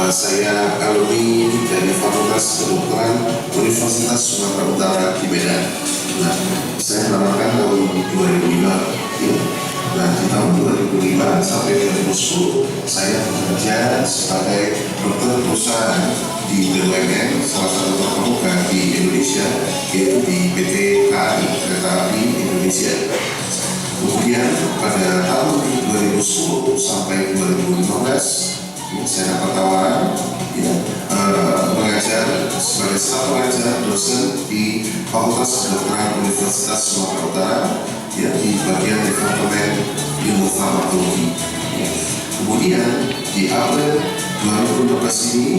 Saya alumni dari Fakultas Kedokteran Universitas Sumatera Utara di Medan. Nah, saya menerapkan tahun 2005. Ya. Nah, di tahun 2005 sampai 2010 saya bekerja sebagai dokter perusahaan di BUMN, salah satu terkemuka di Indonesia, yaitu di PT KAI, Kereta Api Indonesia. Kemudian pada tahun 2010 sampai 2015 saya dapat tawaran mengajar sebagai staf pengajar dosen di Fakultas Kedokteran Universitas Sumatera Utara di bagian Departemen Ilmu Farmakologi. Kemudian di April 2015 ini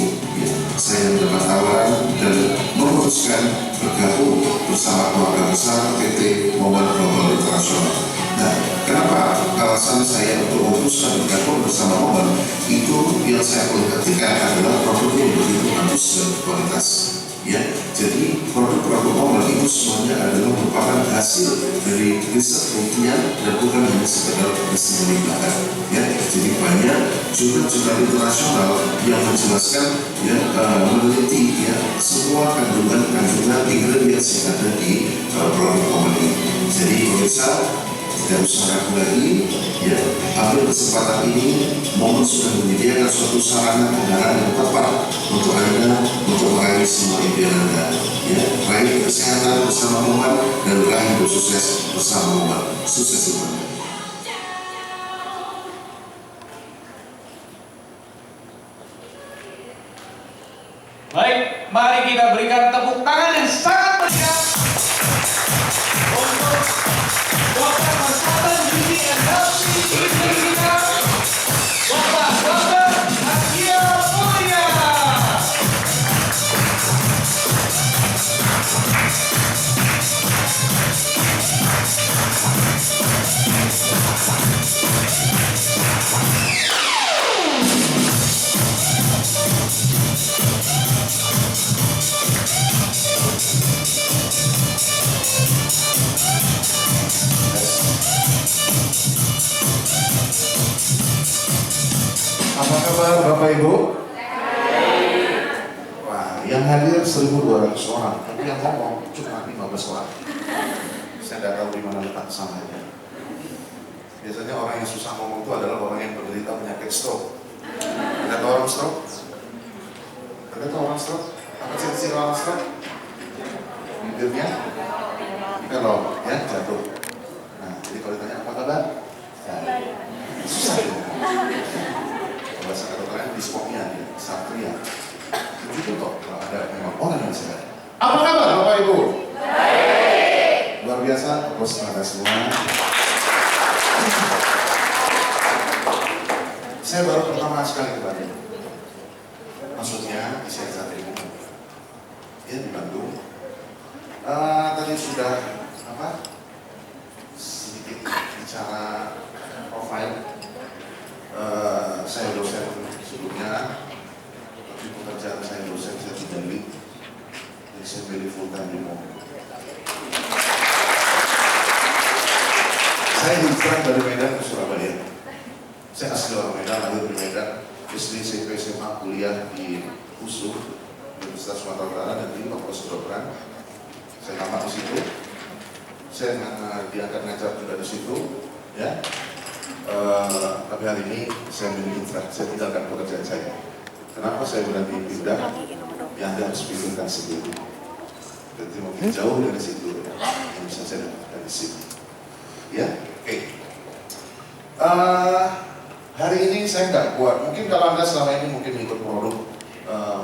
saya mendapat tawaran dan memutuskan bergabung bersama keluarga besar PT Momen Global Internasional. Nah, kenapa alasan saya untuk memutuskan bergabung bersama Momen? Itu yang saya perhatikan adalah produknya yang begitu bagus dan kualitas. Ya, jadi produk-produk Momen itu semuanya adalah merupakan hasil dari riset ilmiah dan bukan hanya sekedar testimoni belaka. Ya, jadi banyak jurnal-jurnal internasional yang menjelaskan meneliti semua kandungan ingredients yang ada di produk Momen ini. Jadi pemirsa, tidak usah ragu lagi, ambil kesempatan ini. Momen sudah menyediakan suatu sarana kendaraan yang tepat untuk Anda untuk meraih semua impian Anda. Raih kesehatan bersama Momen dan raih hidup sukses bersama Momen. Sukses semuanya. Baik, mari kita berikan tepuk tangan yang sangat meriah untuk Dokter Kesehatan Gizi and Healthy kita, Bapak Dr. Akia Mulya. Apa kabar Bapak Ibu? Wah, yang hadir 1.200 orang, tapi yang ngomong cuma 15 orang. Saya tidak tahu di mana letak kesamanya. Biasanya orang yang susah ngomong itu adalah orang yang menderita penyakit stroke. Ada tahu orang stroke? Ada tahu orang stroke? Apa ciri-ciri orang stroke? Bibirnya belok, jatuh. Nah, jadi kalau ditanya apa kabar? Susah ya. Bahasa kedokteran dispoknya, satria. Begitu kok kalau ada memang orang yang sehat. Apa kabar Bapak Ibu? Baik. Luar biasa, bos pada semua. Saya baru pertama sekali ke Bandung. Maksudnya di Siaga Timur. Di Bandung. Tadi sudah sedikit bicara profil. Saya dosen sebelumnya, tapi pekerjaan saya dosen, saya tidak lead, jadi saya pilih full time di Momen. Saya hijrah dari Medan ke Surabaya. Saya asli orang Medan, lahir di Medan, SD, SMP, SMA, kuliah di USU, Universitas Sumatera Utara, dan di Fakultas Kedokteran. Saya tamat di situ. Saya diangkat ngajar juga di situ, tapi hari ini saya memilih hijrah, saya tinggalkan pekerjaan saya. Kenapa saya berani pindah? Ya Anda harus pilihkan sendiri. Jadi mungkin jauh dari situ, yang bisa saya dapatkan di sini. Oke. Hari ini saya nggak kuat. Mungkin kalau Anda selama ini mungkin ikut produk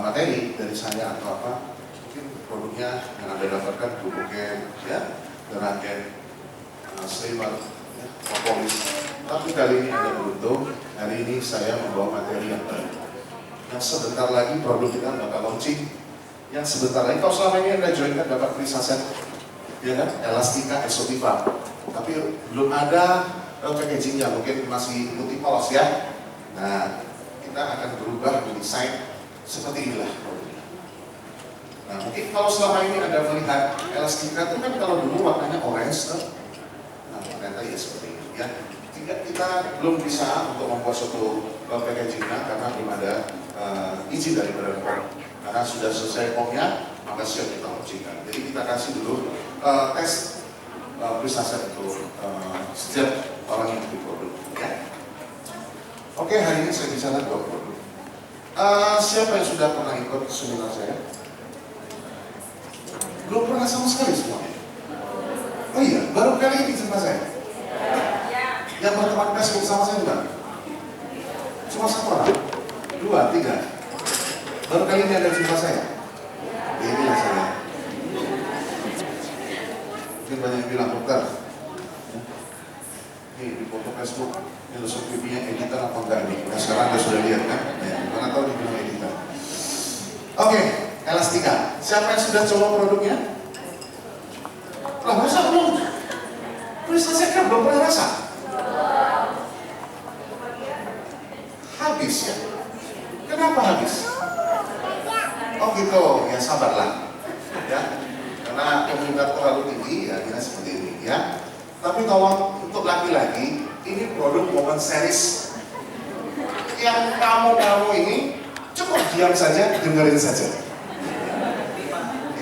materi dari saya atau apa, mungkin produknya yang Anda dapatkan Bubuken, Teraken, Slimat, Propolis. Tapi kali ini ada beruntung, hari ini saya membawa materi yang baru. Yang sebentar lagi produk kita bakal launching. Yang sebentar lagi, kalau selama ini Anda join kan dapat free saset, Elastika Exotiva. Tapi belum ada packagingnya, mungkin masih putih polos ya. Nah, kita akan berubah mendesain seperti inilah produknya. Nah, mungkin kalau selama ini Anda melihat Elastika itu kan kalau dulu warnanya orange, nah ternyata ya seperti ini ya. Kita belum bisa untuk membuat suatu packagingnya karena belum ada izin biji dari badan pom. Karena sudah selesai pomnya, maka siap kita ujikan. Jadi kita kasih dulu tes periksa untuk setiap orang yang diproduk. Ya. Oke, hari ini saya bicara 2 produk. Siapa yang sudah pernah ikut seminar saya? Belum pernah sama sekali semuanya. Oh iya, baru kali ini jumpa saya. Yang berteman Facebook sama saya juga. Cuma 1 orang, 2, 3. Baru kali ini ada jumpa saya. Ya, inilah saya. Mungkin banyak yang bilang, dokter, nih di foto Facebook, filosofinya editan apa enggak nih? Nah, sekarang Anda sudah lihat kan? Ya, mana tahu dibilang editan. Oke, Elastika. Siapa yang sudah coba produknya? Lah, masa belum? Saya kan belum pernah rasa. Habis ya? Kenapa habis? Oh gitu, ya sabarlah. Ya, karena komunitas terlalu tinggi, ya kita seperti ini ya. Tapi tolong untuk laki-laki, ini produk Woman Series. Yang kamu ini cukup diam saja, dengerin saja.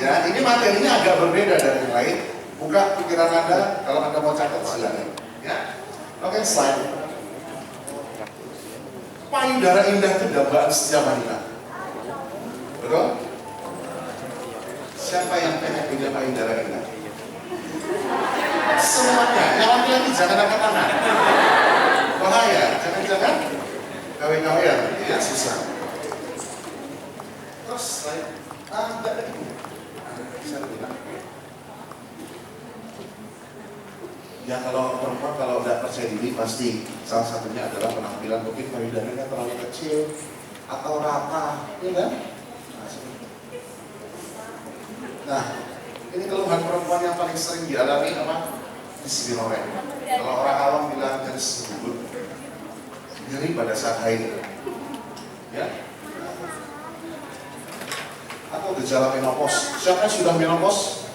Ya, ini materinya agak berbeda dari yang lain. Buka pikiran Anda, kalau Anda mau catat silakan. Ya, oke, slide. Payudara indah itu dambaan setiap wanita. Betul? Siapa yang pengen punya payudara indah? Semuanya. Yang laki-laki jangan angkat tangan. Bahaya. Jangan-jangan gawe-gawean. Ya, susah. Terus slide. Enggak ada ini. Bisa bilang. Ya kalau perempuan kalau udah percaya diri pasti salah satunya adalah penampilan mungkin payudaranya terlalu kecil atau rata, ya kan? Nah, ini keluhan perempuan yang paling sering dialami apa? Dismenorrhea. Kalau orang awam bilang nyeri selubut, nyeri pada saat haid, ya? Atau gejala menopause. Siapa yang sudah menopause?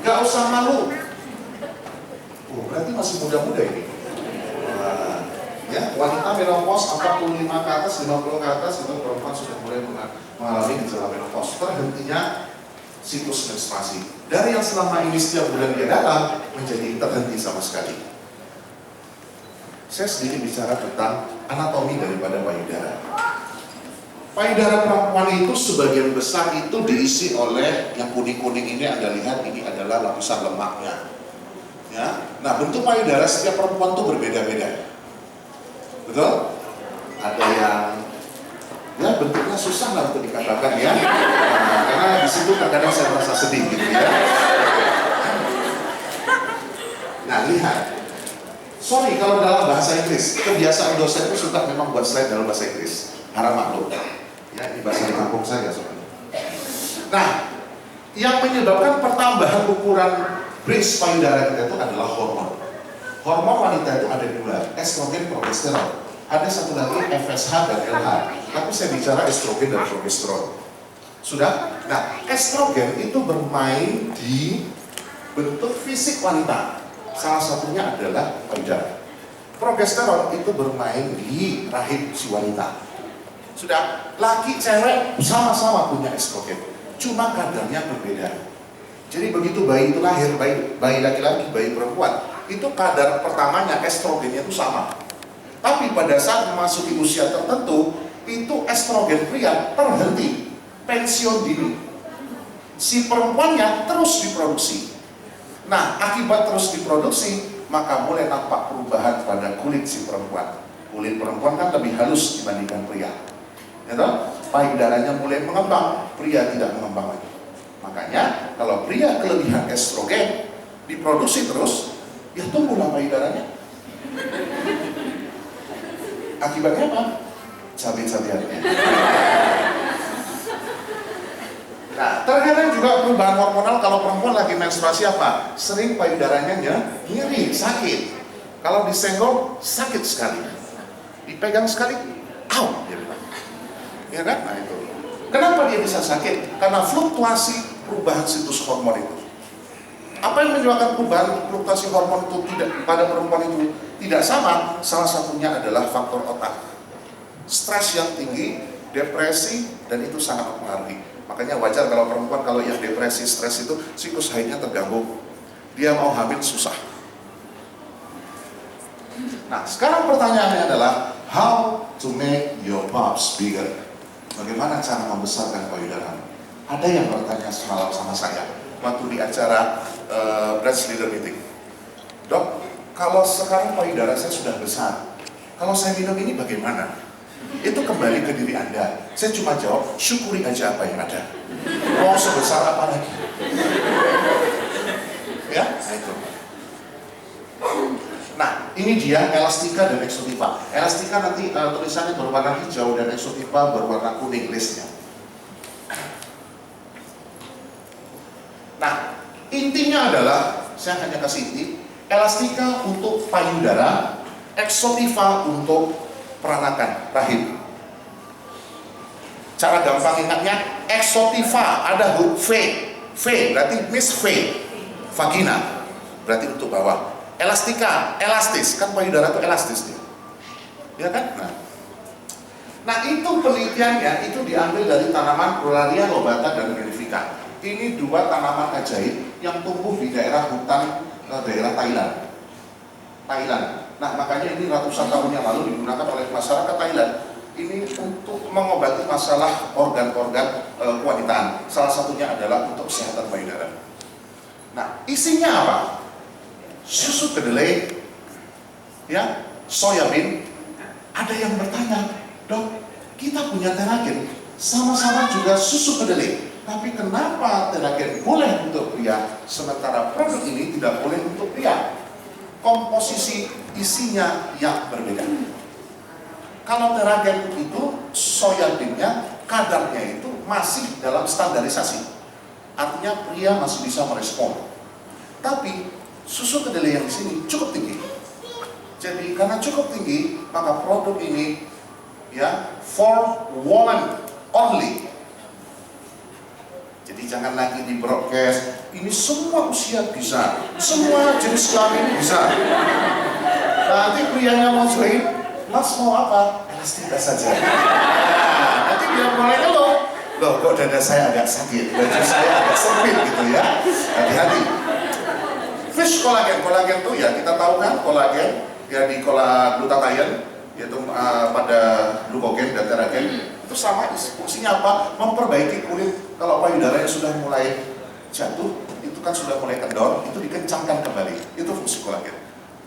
Gak usah malu. Oh, berarti masih muda-muda ini. Nah, ya, wanita menopause 45 ke atas, 50 ke atas itu perempuan sudah mulai mengalami gejala menopause. Terhentinya siklus menstruasi. Dari yang selama ini setiap bulan dia datang menjadi terhenti sama sekali. Saya sendiri bicara tentang anatomi daripada payudara. Payudara perempuan itu sebagian besar itu diisi oleh yang kuning-kuning ini Anda lihat ini adalah lapisan lemaknya. Ya, nah bentuk payudara setiap perempuan itu berbeda-beda, betul? Ada yang ya bentuknya susah lah untuk dikatakan ya, karena di situ kadang-kadang saya merasa sedih gitu ya. Nah lihat, sorry kalau dalam bahasa Inggris kebiasaan dosen itu suka memang buat slide dalam bahasa Inggris, harap maklum. Ya ini bahasa di kampung saya soalnya. Nah, yang menyebabkan pertambahan ukuran bridge payudara kita itu adalah hormon. Hormon wanita itu ada 2, estrogen, progesteron. Ada satu lagi FSH dan LH. Tapi saya bicara estrogen dan progesteron. Sudah? Nah, estrogen itu bermain di bentuk fisik wanita. Salah satunya adalah payudara. Progesteron itu bermain di rahim si wanita. Sudah? Laki cewek sama-sama punya estrogen. Cuma kadarnya berbeda. Jadi begitu bayi itu lahir, bayi laki-laki, bayi perempuan, itu kadar pertamanya estrogennya itu sama. Tapi pada saat memasuki usia tertentu, itu estrogen pria terhenti, pensiun dini. Si perempuannya terus diproduksi. Nah, akibat terus diproduksi, maka mulai nampak perubahan pada kulit si perempuan. Kulit perempuan kan lebih halus dibandingkan pria. Ya toh? Payudaranya mulai mengembang, pria tidak mengembang lagi. Makanya kalau pria kelebihan estrogen diproduksi terus, ya tumbuhlah payudaranya. Akibatnya apa? Cabai-cabiannya. Nah, terkadang juga perubahan hormonal kalau perempuan lagi menstruasi apa? Sering payudaranya nyeri, sakit. Kalau disenggol sakit sekali. Dipegang sekali, au, dia bilang. Ya kan? Nah itu. Kenapa dia bisa sakit? Karena fluktuasi perubahan siklus hormon itu. Apa yang menyebabkan perubahan fluktuasi hormon itu tidak pada perempuan itu tidak sama? Salah satunya adalah faktor otak. Stres yang tinggi depresi, dan itu sangat mempengaruhi. Makanya wajar kalau perempuan, kalau yang depresi, stres itu siklus haidnya terganggu, dia mau hamil susah. Nah, sekarang pertanyaannya adalah how to make your bumps bigger. Bagaimana cara membesarkan payudara? Ada yang bertanya semalam sama saya waktu di acara breast leader meeting. Dok, kalau sekarang payudara saya sudah besar, kalau saya minum ini bagaimana? Itu kembali ke diri Anda. Saya cuma jawab, syukuri aja apa yang ada. Mau sebesar apa lagi? Ya, itu. Nah, ini dia elastika dan exotifa. Elastika nanti tulisannya berwarna hijau dan exotifa berwarna kuning listnya. Nah, intinya adalah, saya hanya kasih inti, elastika untuk payudara, exotifa untuk peranakan, rahim. Cara gampang ingatnya, exotifa ada huruf V. V berarti Miss V, vagina, berarti untuk bawah. Elastika, elastis, kan payudara itu elastis dia, ya kan? Nah itu penelitiannya itu diambil dari tanaman Corollaria lobata dan Mellifica. Ini dua tanaman ajaib yang tumbuh di daerah hutan daerah Thailand. Nah makanya ini ratusan tahun yang lalu digunakan oleh masyarakat Thailand ini untuk mengobati masalah organ-organ kewanitaan. Salah satunya adalah untuk kesehatan payudara. Nah isinya apa? Susu kedelai, ya, soya bean. Ada yang bertanya, dok, kita punya Theragen, sama-sama juga susu kedelai, tapi kenapa Theragen boleh untuk pria, sementara produk ini tidak boleh untuk pria? Komposisi isinya yang berbeda. Kalau Theragen itu soya bean-nya, kadarnya itu masih dalam standarisasi, artinya pria masih bisa merespon. Tapi susu kedelai yang di sini cukup tinggi. Jadi karena cukup tinggi, maka produk ini ya for woman only. Jadi jangan lagi di broadcast, ini semua usia bisa, semua jenis kelamin bisa. Nanti prianya mau join, mas mau apa? Elastika saja. Nah, nanti dia mulai ngeluh, loh kok dada saya agak sakit, baju saya agak sempit gitu ya. Hati-hati. Fish collagen itu ya kita tahu kan kolagen ya di glutathione yaitu pada glukogen dan Theragen itu sama fungsinya apa? Memperbaiki kulit. Kalau payudara yang sudah mulai jatuh itu kan sudah mulai kendor, itu dikencangkan kembali. Itu fungsi kolagen.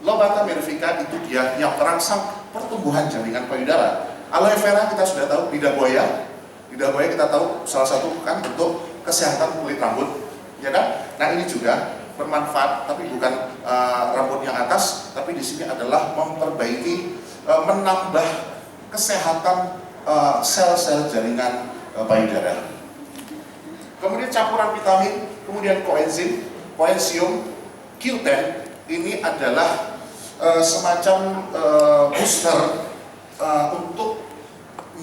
Lobata mellifica itu dia yang merangsang pertumbuhan jaringan payudara. Aloe vera kita sudah tahu, lidah buaya kita tahu salah satu kan bentuk kesehatan kulit rambut, ya kan? Nah ini juga bermanfaat, tapi bukan rambut yang atas, tapi di sini adalah memperbaiki, menambah kesehatan sel-sel jaringan payudara. Kemudian campuran vitamin, kemudian koensium, Q10, ini adalah semacam booster untuk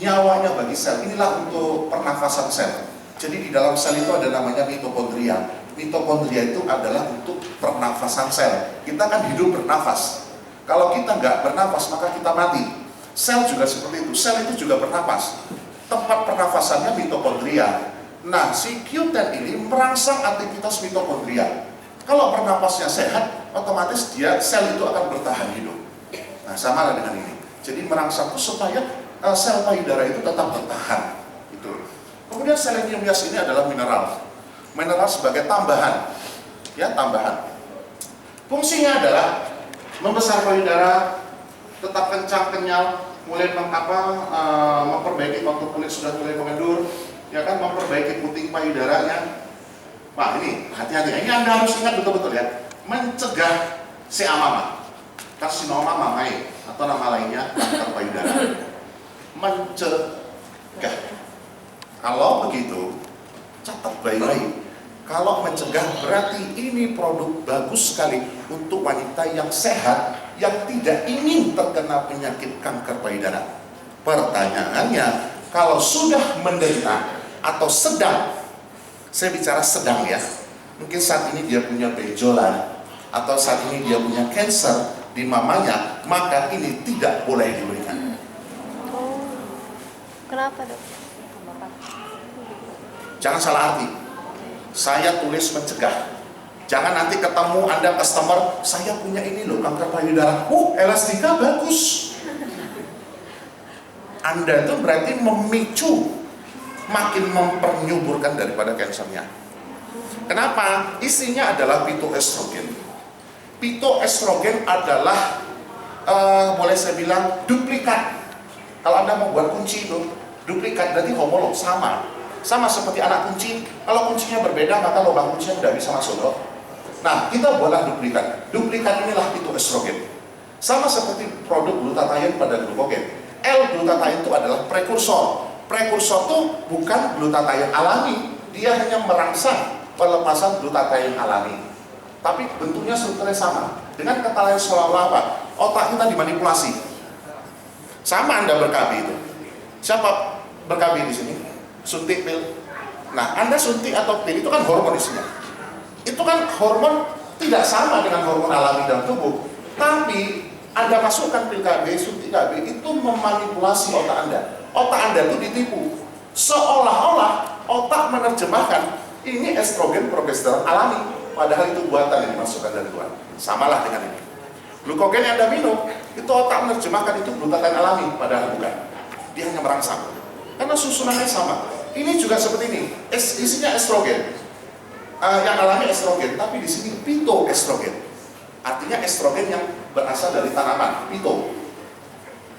nyawanya bagi sel. Inilah untuk pernafasan sel. Jadi di dalam sel itu ada namanya mitokondria. Mitokondria itu adalah untuk pernafasan sel. Kita kan hidup bernafas. Kalau kita nggak bernafas maka kita mati. Sel juga seperti itu. Sel itu juga bernafas. Tempat pernafasannya mitokondria. Nah, si Q10 ini merangsang aktivitas mitokondria. Kalau pernafasnya sehat, otomatis dia sel itu akan bertahan hidup. Nah, sama lah dengan ini. Jadi merangsang itu supaya sel payudara itu tetap bertahan. Itu. Kemudian selenium gas ini adalah mineral sebagai tambahan, ya tambahan. Fungsinya adalah membesar payudara, tetap kencang kenyal, mulai memperbaiki kontur kulit sudah mulai mengendur, ya kan, memperbaiki puting payudaranya. Wah ini hati-hati, ini Anda harus ingat betul-betul ya, mencegah CA karsinoma mamae atau nama lainnya kanker payudara. Mencegah. Kalau begitu, catat baik-baik. Kalau mencegah berarti ini produk bagus sekali untuk wanita yang sehat, yang tidak ingin terkena penyakit kanker payudara. Pertanyaannya, kalau sudah menderita atau sedang, saya bicara sedang ya, mungkin saat ini dia punya benjolan, atau saat ini dia punya kanker di mamanya, maka ini tidak boleh diberikan. Kenapa, Dok? Jangan salah arti. Saya tulis mencegah. Jangan nanti ketemu Anda customer, saya punya ini loh, kanker payudara. Elastika bagus. Anda itu berarti memicu, makin mempernyuburkan daripada kansernya. Kenapa? Isinya adalah pitoestrogen. Pitoestrogen adalah boleh saya bilang duplikat. Kalau Anda mau buat kunci itu duplikat, berarti homolog, sama seperti anak kunci. Kalau kuncinya berbeda maka lubang kuncinya tidak bisa masuk loh. Nah, kita buatlah duplikat. Duplikat inilah pitoestrogen. Sama seperti produk glutathione pada glukogen. L-glutathione itu adalah prekursor. Prekursor itu bukan glutathione alami, dia hanya merangsang pelepasan glutathione alami. Tapi bentuknya strukturnya sama. Dengan kata lain seolah-olah apa? Otak kita dimanipulasi. Sama Anda ber-KB itu. Siapa ber-KB di sini? Suntik pil. Nah, Anda suntik atau pil itu kan hormon isinya. Itu kan hormon tidak sama dengan hormon alami dalam tubuh. Tapi Anda masukkan pil KB, suntik KB itu memanipulasi otak Anda. Otak Anda itu ditipu. Seolah-olah otak menerjemahkan ini estrogen progesteron alami, padahal itu buatan yang dimasukkan dari luar. Samalah dengan ini. Glukogen yang Anda minum, itu otak menerjemahkan itu glutathione alami, padahal bukan. Dia hanya merangsang. Karena susunannya sama. Ini juga seperti ini. Isinya estrogen. Yang alami estrogen, tapi di sini pitoestrogen. Artinya estrogen yang berasal dari tanaman, pito.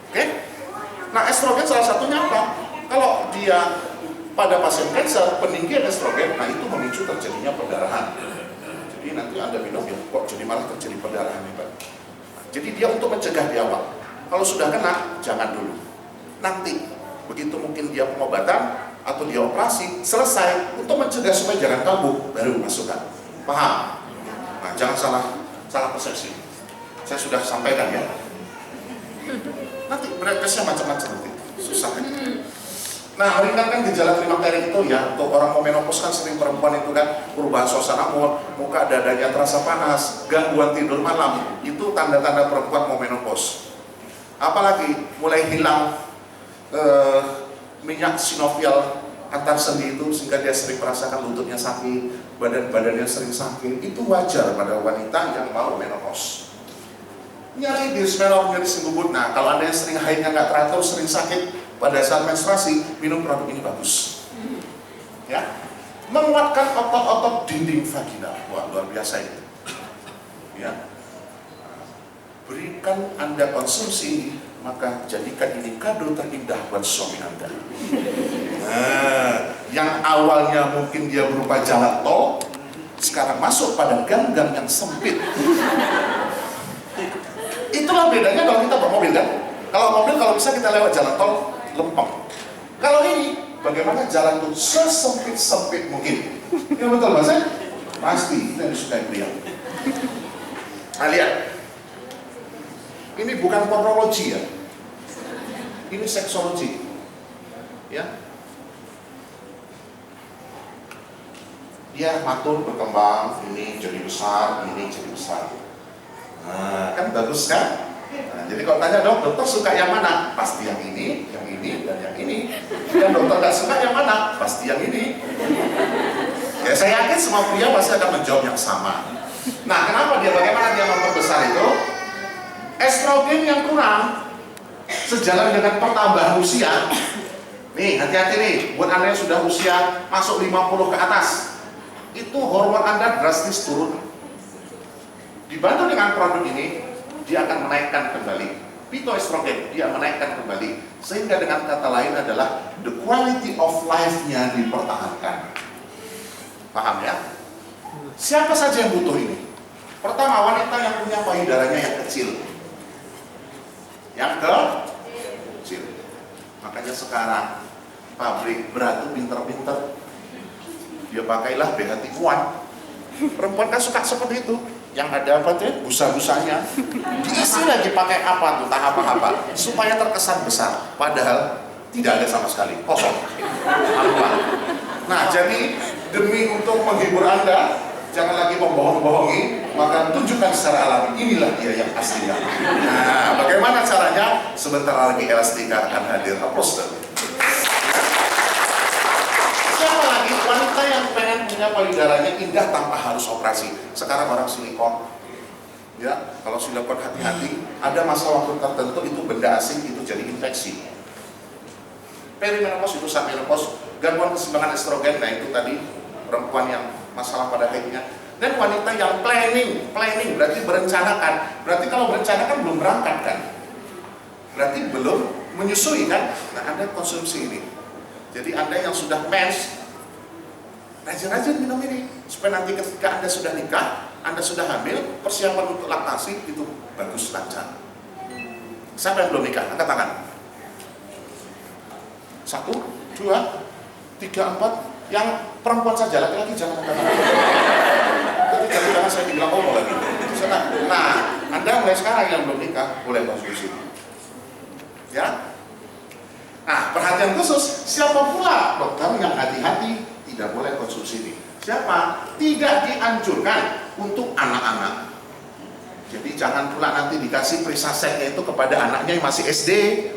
Oke? Nah, estrogen salah satunya apa? Kalau dia pada pasien kanker, peninggian estrogen, nah itu memicu terjadinya perdarahan. Jadi nanti Anda minum, ya kok jadi malah terjadi perdarahan hebat. Jadi dia untuk mencegah di awal. Kalau sudah kena, jangan dulu. Nanti, begitu mungkin dia pengobatan atau dia operasi, selesai, untuk mencegah supaya jangan kambuh, baru masukkan. Paham? Nah, jangan salah persepsi. Saya sudah sampaikan ya. Nanti breakfastnya macam-macam nanti. Susah kan? Nah, meringankan gejala klimakteria itu ya, untuk orang mau menopause kan sering perempuan itu kan perubahan suasana mood, muka dadanya terasa panas, gangguan tidur malam, itu tanda-tanda perempuan mau menopause. Apalagi mulai hilang minyak sinovial antar sendi itu sehingga dia sering merasakan lututnya sakit, badannya sering sakit, itu wajar pada wanita yang mau menopause. Nyari di smelor, nyari sembubut. Nah, kalau Anda yang sering haidnya nggak teratur, sering sakit pada saat menstruasi, minum produk ini bagus. Ya, menguatkan otot-otot dinding vaginal. Wah, luar biasa itu. Ya, berikan Anda konsumsi ini, maka jadikan ini kado terindah buat suami Anda. Nah, yang awalnya mungkin dia berupa jalan tol, sekarang masuk pada gang-gang yang sempit. Itulah bedanya kalau kita bermobil kan. Kalau mobil, kalau bisa kita lewat jalan tol lempeng. Kalau ini, bagaimana jalan itu sesempit-sempit mungkin. Ya betul Mas? Pasti, kita disukai pria. Nah, lihat. Ini bukan pornologi ya. Ini seksologi. Ya. Dia matur berkembang, ini jadi besar, ini jadi besar. Nah, kan bagus kan? Nah, jadi kalau tanya dokter suka yang mana? Pasti yang ini, dan yang ini. Dan dokter nggak suka yang mana? Pasti yang ini. Ya, saya yakin semua pria pasti akan menjawab yang sama. Nah, kenapa bagaimana dia memperbesar itu? Estrogen yang kurang sejalan dengan pertambahan usia. Nih, hati-hati nih, buat Anda yang sudah usia masuk 50 ke atas, itu hormon Anda drastis turun. Dibantu dengan produk ini, dia akan menaikkan kembali. Pitoestrogen, dia menaikkan kembali. Sehingga dengan kata lain adalah the quality of life-nya dipertahankan. Paham ya? Siapa saja yang butuh ini? Pertama, wanita yang punya payudaranya yang kecil. Yang kecil. Makanya sekarang pabrik berat itu pinter-pinter. Dia pakailah BHT kuat. Perempuan kan suka seperti itu. Yang ada apa tuh? Busa-busanya. Diisi lagi pakai apa tuh? Entah apa-apa. Supaya terkesan besar. Padahal tidak ada sama sekali. Kosong. Apa? Nah, jadi demi untuk menghibur Anda, jangan lagi membohong-bohongi, maka tunjukkan secara alami. Inilah dia yang aslinya. Nah, bagaimana caranya? Sebentar lagi Elastika akan hadir. Applause. akhirnya payudaranya indah tanpa harus operasi. Sekarang orang silikon, ya kalau silikon hati-hati, ada masa waktu tertentu itu benda asing itu jadi infeksi. Perimenopause itu saat menopause, gangguan keseimbangan estrogen, nah itu tadi perempuan yang masalah pada haidnya. Dan wanita yang planning berarti berencanakan. Berarti kalau berencanakan belum berangkat kan? Berarti belum menyusui kan? Nah, Anda konsumsi ini. Jadi Anda yang sudah mens, rajin-rajin minum ini supaya nanti ketika Anda sudah nikah, Anda sudah hamil, persiapan untuk laktasi itu bagus, lancar. Siapa yang belum nikah? Angkat tangan. 1, 2, 3, 4. Yang perempuan saja, laki-laki jangan angkat tangan. Tapi jangan saya dibilang lagi. Nah, Anda mulai sekarang yang belum nikah boleh konsumsi. Ya. Nah, perhatian khusus, siapa pula dokter yang hati-hati tidak boleh konsumsi ini? Siapa? Tidak dianjurkan untuk anak-anak. Jadi jangan pula nanti dikasih Prisasetnya itu kepada anaknya yang masih SD,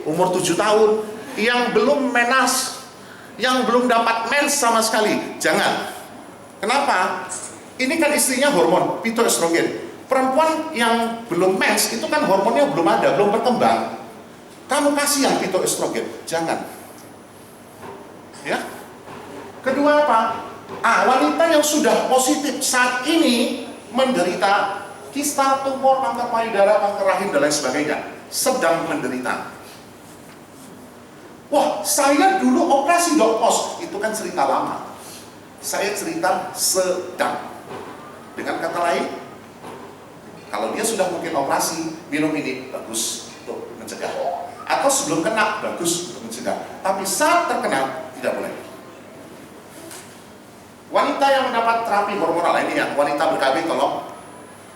umur 7 tahun, yang belum menas, yang belum dapat mens sama sekali. Jangan. Kenapa? Ini kan istrinya hormon pitoestrogen. Perempuan yang belum mens itu kan hormonnya belum ada, belum berkembang. Kamu kasih yang pitoestrogen, jangan. Ya. Kedua apa? Wanita yang sudah positif saat ini menderita kista, tumor, kanker payudara, kanker rahim dan lain sebagainya, sedang menderita. Wah, saya dulu operasi dok pos, itu kan cerita lama. Saya cerita sedang. Dengan kata lain, kalau dia sudah mungkin operasi, minum ini bagus untuk mencegah. Atau sebelum kena, bagus untuk mencegah. Tapi saat terkena, tidak boleh. Wanita yang mendapat terapi hormonal, ini yang wanita ber-KB, tolong.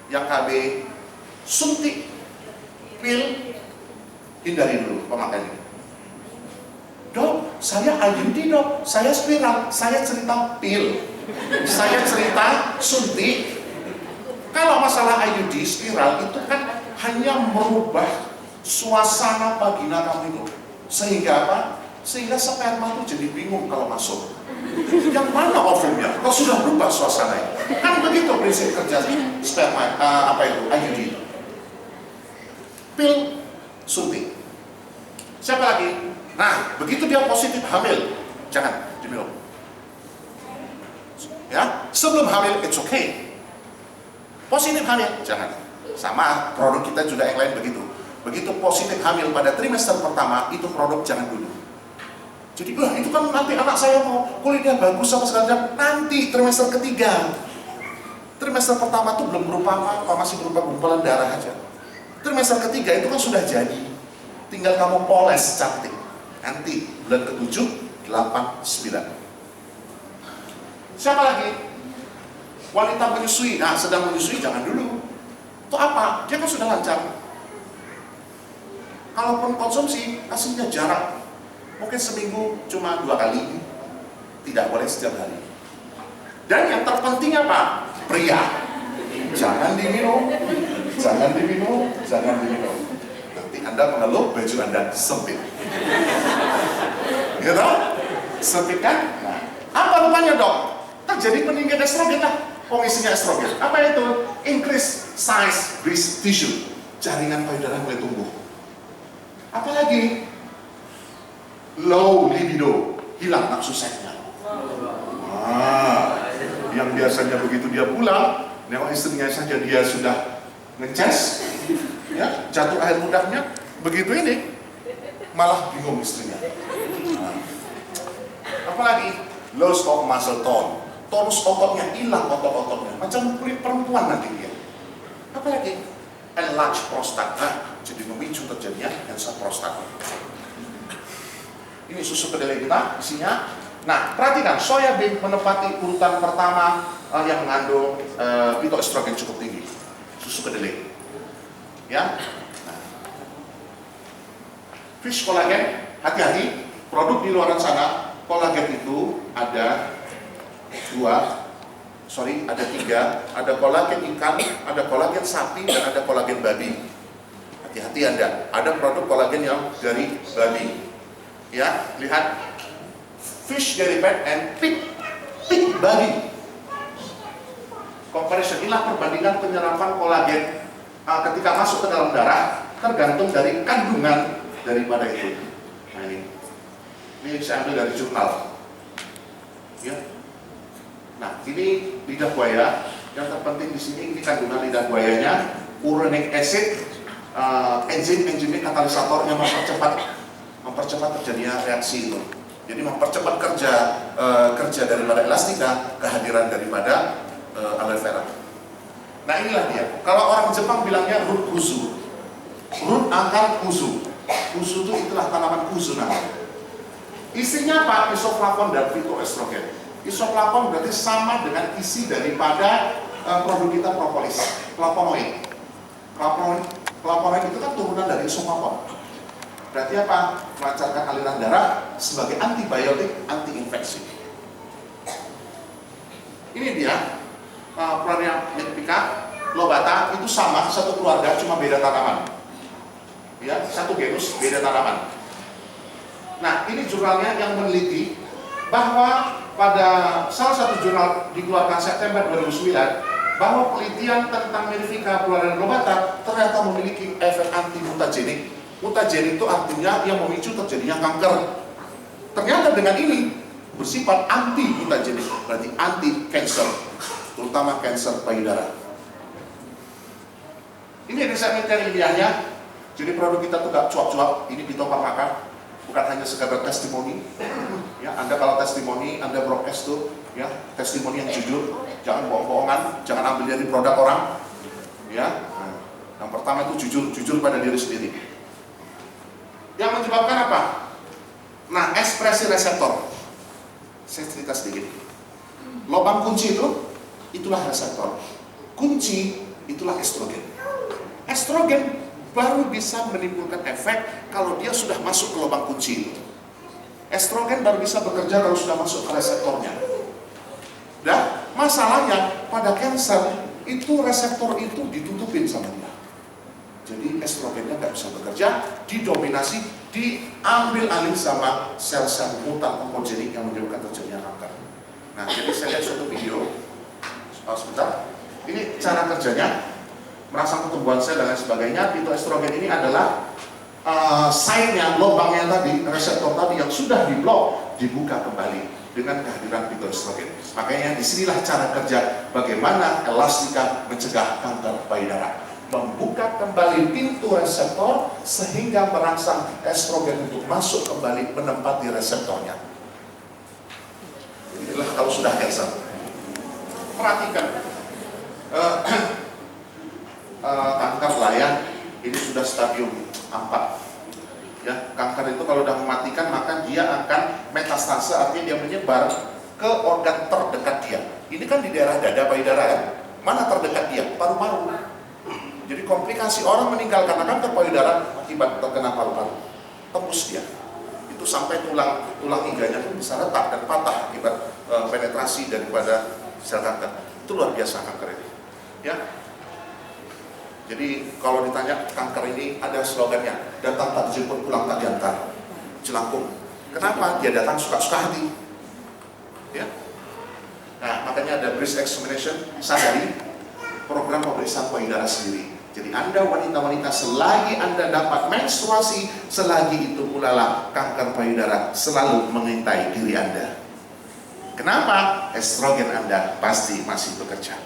Yang KB suntik, pil, hindari dulu pemakaiannya. Dok, saya IUD dok, saya spiral, saya cerita pil, saya cerita suntik. Kalau masalah IUD, spiral itu kan hanya merubah suasana vagina kamu itu. Sehingga apa? Sehingga sperma itu jadi bingung kalau masuk. Yang mana ovumnya? Kalau sudah berubah suasananya. Kan begitu prinsip kerja sperma, IUD. Pil, suntik. Siapa lagi? Nah, begitu dia positif hamil, jangan diminum. Ya, sebelum hamil it's okay. Positif hamil, jangan. Sama produk kita juga yang lain begitu. Begitu positif hamil pada trimester pertama, itu produk jangan dulu. Jadi, itu kan nanti anak saya mau kulitnya bagus sama segala macam. Nanti trimester ketiga. Trimester pertama itu belum berupa apa, masih berupa gumpalan darah aja. Trimester ketiga itu kan sudah jadi. Tinggal kamu poles cantik. Nanti bulan ke-7, 8, 9. Siapa lagi? Wanita menyusui. Nah, sedang menyusui jangan dulu. Itu apa? Dia kan sudah lancar. Kalaupun konsumsi, kasihnya jarak. Mungkin seminggu cuma 2 kali. Tidak boleh setiap hari. Dan yang terpenting apa? Pria. Jangan diminum. Jangan diminum. Jangan diminum. Nanti Anda mengeluh, baju Anda sempit. Gitu? Sempit kan? Nah, apa rupanya dok? Terjadi peningkatan estrogen lah. Komisinya estrogen. Apa itu? Increase size breast tissue. Jaringan payudara mulai tumbuh. Apalagi? Low libido. Hilang nafsu seksnya. Yang biasanya begitu dia pulang, nengok istrinya saja dia sudah ngeces, ya, jatuh air mudahnya, begitu ini malah bingung istrinya. Apalagi low stock muscle tone, tonus ototnya hilang, otot-ototnya macam kulit perempuan nanti dia. Apalagi enlarged prostate, jadi memicu terjadinya kanker prostat. Ini susu kedelai kita isinya. Nah, perhatikan, soya bean menempati urutan pertama yang mengandung pitoestrogen cukup tinggi. Susu kedelai. Ya. Nah. Fish collagen, hati-hati, produk di luar sana, kolagen itu ada 3, ada kolagen ikan, ada kolagen sapi, dan ada kolagen babi. Hati-hati Anda, ada produk kolagen yang dari babi. Ya, lihat fish derivative and pig babi. Comparison, inilah perbandingan penyerapan kolagen ketika masuk ke dalam darah, tergantung dari kandungan daripada itu. Nah ini saya ambil dari jurnal. Ya. Nah ini lidah buaya. Yang terpenting di sini ini kandungan lidah buayanya, uronic acid, enzim katalisator yang mempercepat terjadinya reaksi itu. Jadi mempercepat kerja daripada elastika, kehadiran daripada aloe vera. Nah inilah dia. Kalau orang Jepang bilangnya root kuzu, root akar kuzu. Kuzu itu itulah tanaman kuzu namanya. Isinya apa? Isoflavon dan phytoestrogen. Isoflavon berarti sama dengan isi daripada produk kita propolis, flavonoid. Flavonoid itu kan turunan dari isoflavon. Berarti apa? Melancarkan aliran darah sebagai antibiotik, anti-infeksi. Ini dia, Planaria mythica, lobata itu sama, satu keluarga, cuma beda tanaman. Ya, satu genus, beda tanaman. Nah, ini jurnalnya yang meneliti bahwa pada salah satu jurnal dikeluarkan September 2009 bahwa penelitian tentang Mellifica planaria lobata ternyata memiliki efek anti-mutagenik. Mutagenik itu artinya yang memicu terjadinya kanker. Ternyata dengan ini bersifat anti-mutagenik, berarti anti-cancer, terutama kanker payudara. Ini riset ilmiahnya. Jadi produk kita tuh gak cuap-cuap, ini Phytofarmaka, bukan hanya sekadar testimoni. Ya, Anda kalau testimoni, Anda broadcast tuh, ya, testimoni yang jujur, jangan bohong-bohongan, jangan ambil dari produk orang. Ya, yang pertama itu jujur pada diri sendiri. Yang menyebabkan apa? Nah, ekspresi reseptor. Saya cerita sedikit. Lubang kunci itu, itulah reseptor. Kunci, itulah estrogen. Estrogen baru bisa menimbulkan efek kalau dia sudah masuk ke lubang kunci itu. Estrogen baru bisa bekerja kalau sudah masuk ke reseptornya. Dan masalahnya pada kanker itu reseptor itu ditutupin sama dia. Jadi estrogennya nggak bisa bekerja, didominasi, diambil alih sama sel-sel mutan onkogenik yang menyebabkan terjadinya kanker. Nah, jadi saya lihat suatu video, sebentar. Ini cara kerjanya, merangsang pertumbuhan sel dan lain sebagainya. Phytoestrogen ini adalah site-nya, lubangnya tadi, reseptor tadi yang sudah diblok, dibuka kembali dengan kehadiran phytoestrogen. Makanya disinilah cara kerja bagaimana elastika mencegah kanker payudara. Membuka kembali pintu reseptor sehingga merangsang estrogen untuk masuk kembali menempati reseptornya. Inilah kalau sudah kanker. Perhatikan. Kanker layan ini sudah stadium 4. Ya, kanker itu kalau sudah mematikan maka dia akan metastase, artinya dia menyebar ke organ terdekat dia. Ini kan di daerah dada payudara ya. Mana terdekat dia? Paru-paru. Jadi komplikasi orang meninggal karena kanker payudara akibat terkena paru-paru. Tembus dia. Itu sampai tulang iganya pun bisa retak dan patah akibat penetrasi daripada sel kanker. Itu luar biasa kanker ini. Ya. Jadi kalau ditanya kanker ini ada slogannya, datang tak dijemput, pulang tak diantar. Jelangkung. Kenapa? Dia datang suka-suka hati. Ya. Nah, makanya ada breast examination, sadari program pemeriksaan payudara sendiri. Jadi Anda wanita-wanita, selagi Anda dapat menstruasi, selagi itu pula lah kanker payudara selalu mengintai diri Anda. Kenapa? Estrogen Anda pasti masih bekerja.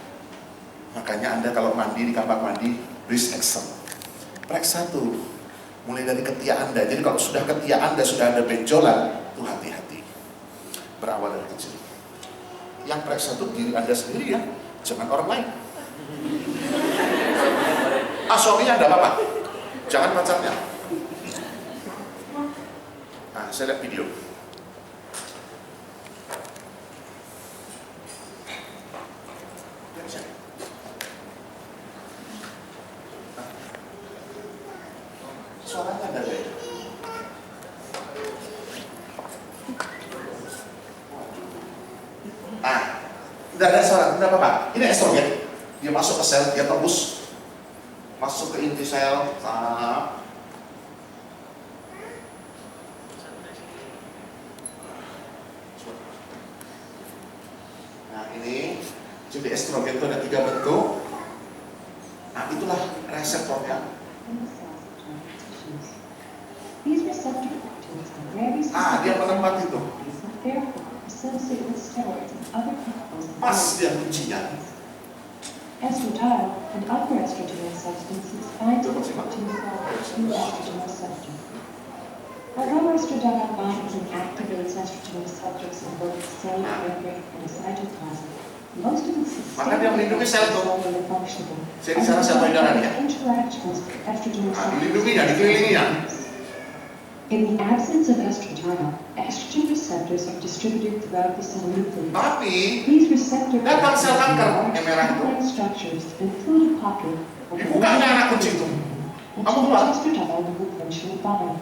Makanya Anda kalau mandi di kamar mandi, breast exam. Periksa tuh, mulai dari ketiak Anda. Jadi kalau sudah ketiak Anda sudah ada benjolan, tuh hati-hati. Berawal dari kecil. Yang periksa tuh diri Anda sendiri ya, jangan orang lain. Suaminya enggak apa-apa, jangan pacarnya. Nah, saya lihat video. Suaranya ada deh. Tidak ada suara, tidak apa-apa. Ini estrogen. Dia masuk ke sel, dia tembus masuk ke inti sel. Nah ini Jadi estrogen itu ada 3 bentuk. Nah, itulah reseptornya. Dia menempat itu. Pas dia kuncinya. Estradiol and other estrogen substances bind to the estrogen receptor. Although estradiol binds and activates estrogen receptors in both the cellular membrane and the cytoplasm, most of its Maka dia melindungi sel itu. functional. Jadi cara sel payudara dia. Interactions with estrogen Dilindunginya, dikelilinginya. In the absence of estradiol, estrogen receptors are distributed throughout the cell nucleus. Tapi These receptor datang sel kanker yang merah itu. structures include a pocket of Dibukanya anak kunci itu. Kamu keluar. estradiol will eventually bind.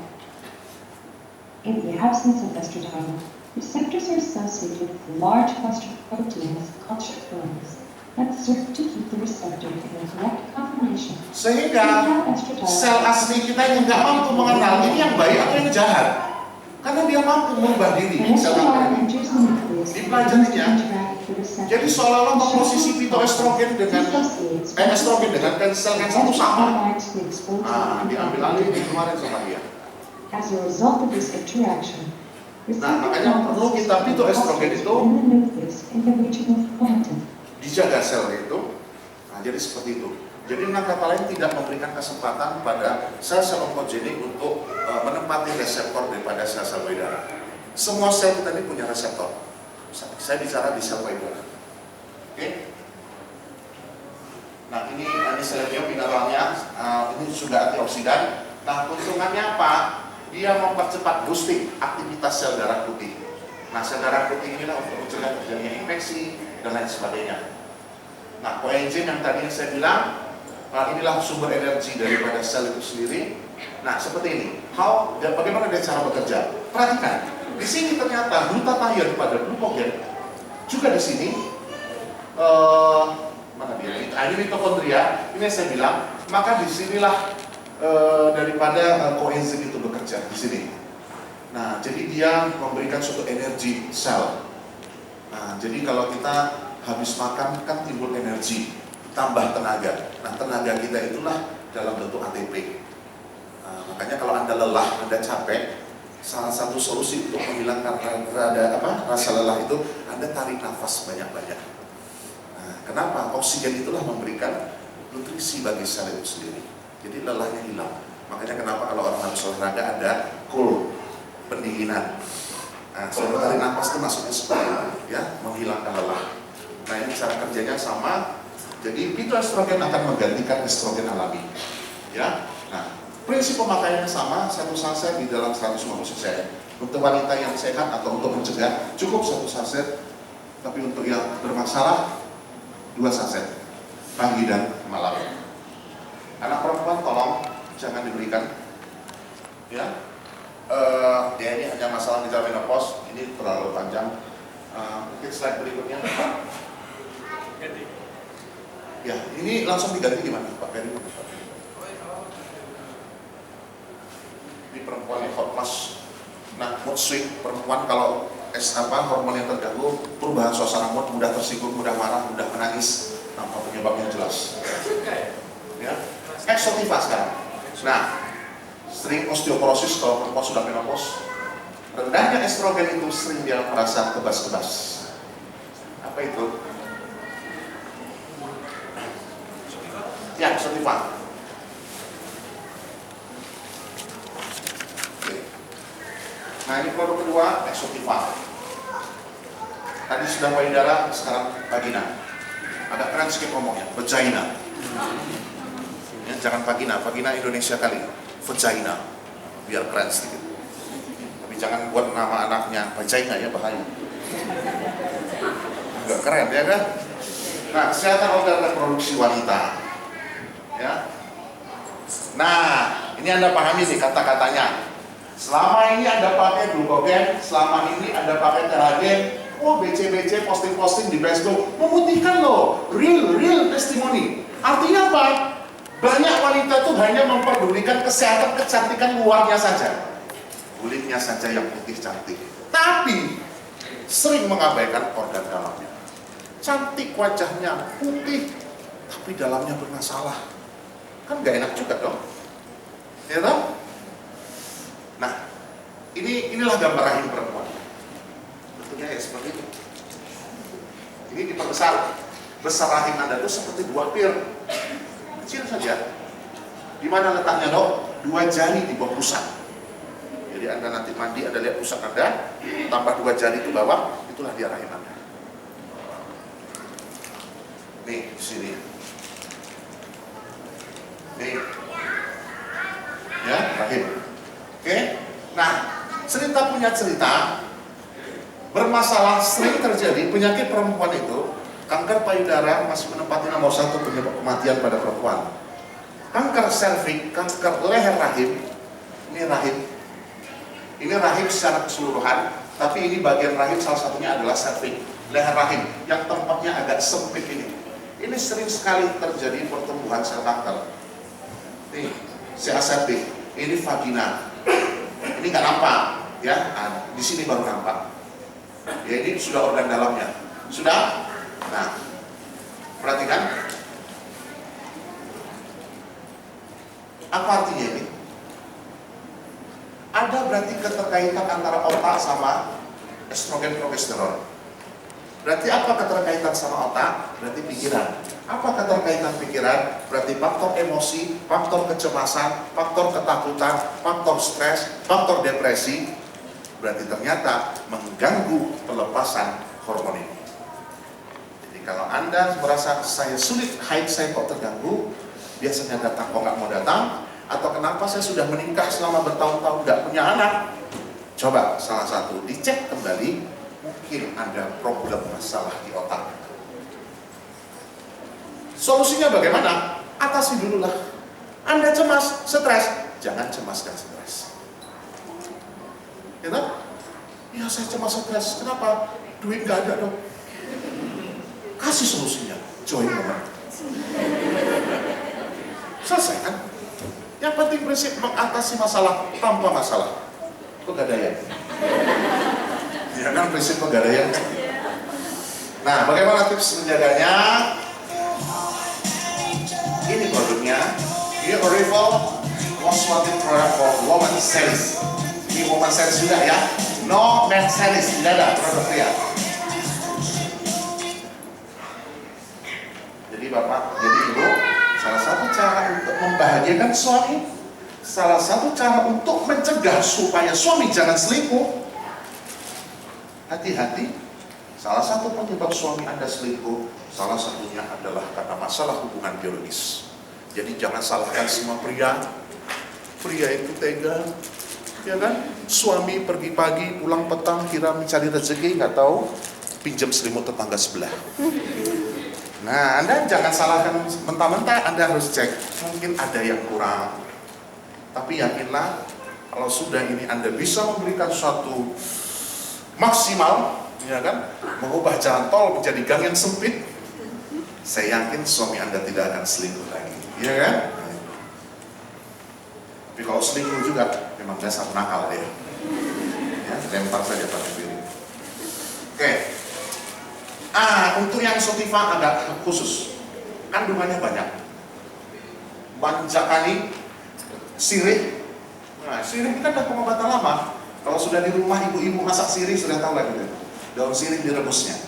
In the absence of estradiol, receptors are associated with a large cluster of proteins called chiffons that serve to keep the receptor in the correct conformation. Sehingga sel asli kita ini nggak mampu mengenal ini yang baik atau yang jahat. Karena dia mampu merubah diri sel kanker ini. Dipelajarinya. Jadi seolah-olah komposisi fitoestrogen dengan estrogen dengan sel kanker itu sama. Diambil alih di kemarin sama dia. As a result of this interaction, makanya perlu kita fitoestrogen itu dijaga sel itu. Nah, jadi seperti itu. Jadi dengan kata lain tidak memberikan kesempatan pada sel-sel onkogenik untuk menempati reseptor daripada sel-sel payudara. Semua sel kita ini punya reseptor. Saya bicara di sel payudara. Oke? Nah, ini selenium mineralnya, ini sudah antioksidan. Nah, keuntungannya apa? Dia mempercepat boosting aktivitas sel darah putih. Nah, sel darah putih inilah untuk mencegah terjadinya infeksi dan lain sebagainya. Nah, koenzim yang tadi saya bilang, inilah sumber energi daripada sel itu sendiri. Nah, seperti ini. Bagaimana dia cara bekerja? Perhatikan. Di sini ternyata glutathione pada glukogen juga di sini. Mana dia? Ini mitokondria. Ini saya bilang. Maka disinilah daripada koenzim itu bekerja di sini. Nah, jadi dia memberikan suatu energi sel. Nah, jadi kalau kita habis makan kan timbul energi, tambah tenaga. Nah, tenaga kita itulah dalam bentuk ATP. Nah, makanya kalau Anda lelah, Anda capek, salah satu solusi untuk menghilangkan rasa lelah itu Anda tarik nafas banyak-banyak. Nah, kenapa? Oksigen itulah memberikan nutrisi bagi sel itu sendiri. Jadi lelahnya hilang. Makanya kenapa kalau orang habis olahraga ada cool, pendinginan. Nah, sebelum tarik nafas itu maksudnya seperti itu, ya, menghilangkan lelah. Nah, ini cara kerjanya sama. Jadi fitoestrogen akan menggantikan estrogen alami, ya. Nah, prinsip pemakaiannya sama, 1 saset di dalam 150 cc. Untuk wanita yang sehat atau untuk mencegah cukup 1 saset, tapi untuk yang bermasalah 2 saset pagi dan malam. Anak perempuan tolong jangan diberikan, ya. Ya ini hanya masalah di menopause, ini terlalu panjang. Mungkin slide berikutnya. Ya, ini langsung diganti gimana, Pak Ferry? Di perempuan yang hot flush. Nah, mood swing perempuan kalau hormon yang terganggu, perubahan suasana mood, mudah tersinggung, mudah marah, mudah menangis. Nah, penyebabnya jelas. Ya, eksotifa sekarang. Nah, sering osteoporosis kalau perempuan sudah menopause. Rendahnya estrogen itu sering dia merasa kebas-kebas. Apa itu? Ya, eksotifa. Nah, ini produk kedua, eksotifa. Tadi sudah payudara, sekarang vagina. Agak keren sedikit ngomongnya, vagina. Ya, jangan vagina Indonesia kali, vagina, biar keren sedikit. Tapi jangan buat nama anaknya vagina ya, bahaya. Agak keren ya kan? Nah, kesehatan organ reproduksi wanita. Ya. Nah, ini Anda pahami nih kata-katanya. Selama ini Anda pakai glukogen, selama ini Anda pakai teragen, BC posting-posting di Facebook, memutihkan loh, real testimony. Artinya apa? Banyak wanita tuh hanya memperdulikan kesehatan kecantikan luarnya saja, kulitnya saja yang putih cantik, tapi sering mengabaikan organ dalamnya. cantik wajahnya, putih, tapi dalamnya bermasalah. Kan gak enak juga dong. Ya toh? Nah, inilah gambar rahim perempuan. Bentuknya ya seperti itu. Ini diperbesar. Besar rahim Anda itu seperti buah pir. Kecil saja. Di mana letaknya dok? 2 jari di bawah pusat. Jadi Anda nanti mandi, Anda lihat pusat Anda, tambah 2 jari ke bawah, itulah dia rahim Anda. Nih, di sini. Nih. Ya, rahim. Oke. Nah, cerita punya cerita. Bermasalah sering terjadi penyakit perempuan itu. Kanker payudara masih menempati nomor 1 penyebab kematian pada perempuan. Kanker serviks, kanker leher rahim. Ini rahim. Ini rahim secara keseluruhan. Tapi ini bagian rahim salah satunya adalah serviks, leher rahim yang tempatnya agak sempit ini. Ini sering sekali terjadi pertumbuhan sel kanker. Nih, sel serviks. Ini vagina. Ini nggak nampak, ya. Nah, di sini baru nampak. Ya, ini sudah organ dalamnya. Sudah? Nah, perhatikan. Apa artinya ini? Ada berarti keterkaitan antara otak sama estrogen progesteron. Berarti apa keterkaitan sama otak? Berarti pikiran. Apa keterkaitan pikiran? Berarti faktor emosi, faktor kecemasan, faktor ketakutan, faktor stres, faktor depresi. Berarti ternyata mengganggu pelepasan hormon ini. Jadi kalau Anda merasa saya sulit, haid saya kok terganggu, biasanya datang kok nggak mau datang, atau kenapa saya sudah menikah selama bertahun-tahun nggak punya anak. Coba salah satu dicek kembali, mungkin ada problem masalah di otak. Solusinya bagaimana? Atasi dulu lah. Anda cemas, stres, jangan cemaskan stres. Ya, ya saya cemas stres, kenapa? Duit nggak ada dong. Kasih solusinya, join teman. Selesai kan? Yang penting prinsip mengatasi masalah tanpa masalah. Pegadaian. Ya kan prinsip pegadaian. Nah, bagaimana tips menjaganya? Ini produknya. Ini Orival Cosmetic Product for Woman Series. Ini Woman Series juga ya. No Men Series, tidak ada produk pria. Jadi Bapak, jadi Ibu, salah satu cara untuk membahagiakan suami, salah satu cara untuk mencegah supaya suami jangan selingkuh. Hati-hati, salah satu penyebab suami Anda selingkuh, salah satunya adalah karena masalah hubungan biologis. Jadi jangan salahkan semua pria. Pria itu tega, ya kan? Suami pergi pagi, pulang petang, kira mencari rezeki, nggak tahu, pinjam selimut tetangga sebelah. Nah, Anda jangan salahkan mentah-mentah, Anda harus cek, mungkin ada yang kurang. Tapi yakinlah, kalau sudah ini Anda bisa memberikan suatu maksimal, ya kan, mengubah jalan tol menjadi gang yang sempit, saya yakin suami Anda tidak akan selingkuh lagi, ya kan? Tapi kalau selingkuh juga, memang dasar nakal ya. Ya, lempar saja pakai piring. Oke. Untuk yang Sotiva agak khusus, kandungannya banyak. Banjakani, sirih. Nah, sirih kan ada pengobatan lama. Kalau sudah di rumah ibu-ibu masak sirih sudah tahu lah gitu. Daun sirih direbusnya.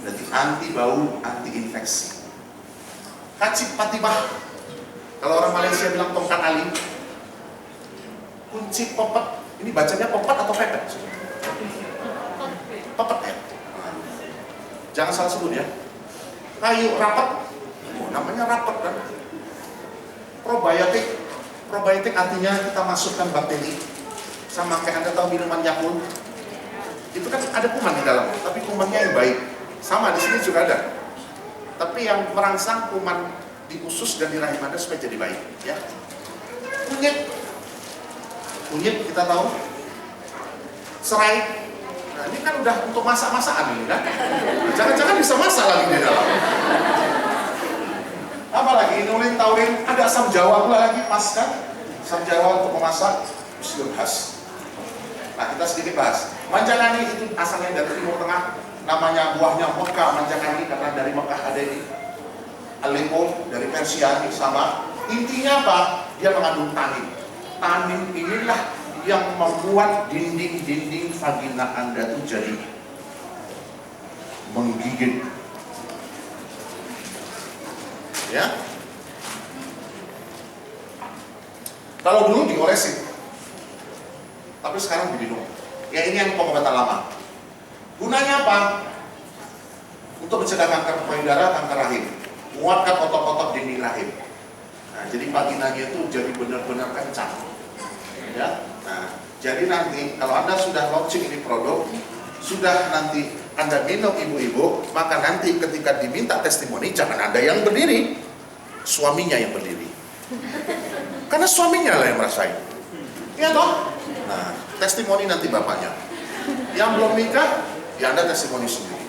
Berarti anti bau, anti infeksi. Kacip patibah. Kalau orang Malaysia bilang tongkat ali. Kunci popet. Ini bacanya popet atau pepet? Popet ya. Jangan salah sebut ya. Kayu rapat, namanya rapat kan. Probiotik, probiotik artinya kita masukkan bakteri. Sama kayak Anda tahu minuman Yakult, itu kan ada kuman di dalam, tapi kumannya yang baik. Sama di sini juga ada. Tapi yang merangsang kuman di usus dan di rahim Anda supaya jadi baik. Ya. Kunyit kita tahu. Serai. Nah, ini kan udah untuk masak-masakan ini kan. Jangan-jangan bisa masak lagi di dalam. Apalagi inulin, taurin, ada asam jawa pula lagi pas kan. Asam jawa untuk memasak muslim khas. Nah, kita sedikit bahas. Manjanani itu asalnya dari Timur Tengah, namanya buahnya Mekah, manjakan ini karena dari Mekah ada ini. Aleppo dari Persia ini sama. Intinya apa? Dia mengandung tanin. Tanin inilah yang membuat dinding-dinding vagina Anda itu jadi menggigit. Ya. Kalau dulu diolesin, tapi sekarang diminum. Ya ini yang pengobatan lama. Gunanya apa? Untuk mencegah kanker payudara, kanker rahim, menguatkan otot-otot dinding rahim. Nah, jadi vaginanya itu jadi benar-benar kencang. Ya. Nah, jadi nanti kalau Anda sudah launching ini produk, sudah nanti Anda minum ibu-ibu, maka nanti ketika diminta testimoni jangan Anda yang berdiri, suaminya yang berdiri. Karena suaminya lah yang merasain. Iya toh? Nah, testimoni nanti bapaknya. Yang belum nikah, ya Anda testimoni sendiri.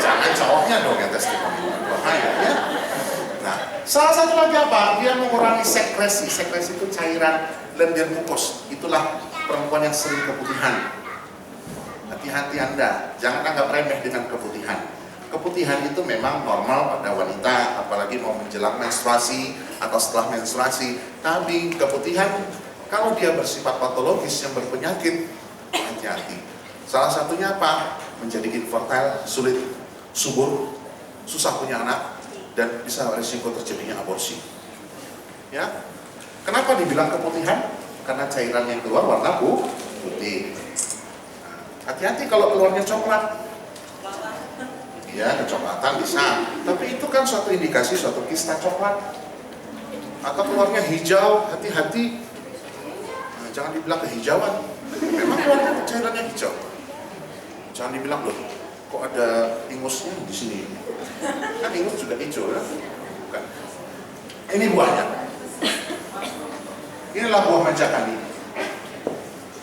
Jangan cowoknya dong yang testimoni. Bahaya ya. Nah, salah satu lagi apa? Dia mengurangi sekresi. Sekresi itu cairan lendir mukus. Itulah perempuan yang sering keputihan. Hati-hati Anda, jangan anggap remeh dengan keputihan. Keputihan itu memang normal pada wanita, apalagi mau menjelang menstruasi atau setelah menstruasi. Tapi keputihan, kalau dia bersifat patologis yang berpenyakit, hati-hati. Salah satunya apa? Menjadi infertile, sulit subur, susah punya anak, dan bisa risiko terjadinya aborsi. Ya, kenapa dibilang keputihan? Karena cairan yang keluar warna putih. Hati-hati kalau keluarnya coklat. Ya, kecoklatan bisa. Tapi itu kan suatu indikasi suatu kista coklat. Atau keluarnya hijau, hati-hati. Nah, jangan dibilang kehijauan. Memang keluarnya cairannya hijau. Jangan dibilang loh, kok ada ingusnya di sini. Kan ingus juga hijau ya. Bukan. Ini buahnya. Inilah buah manjakani.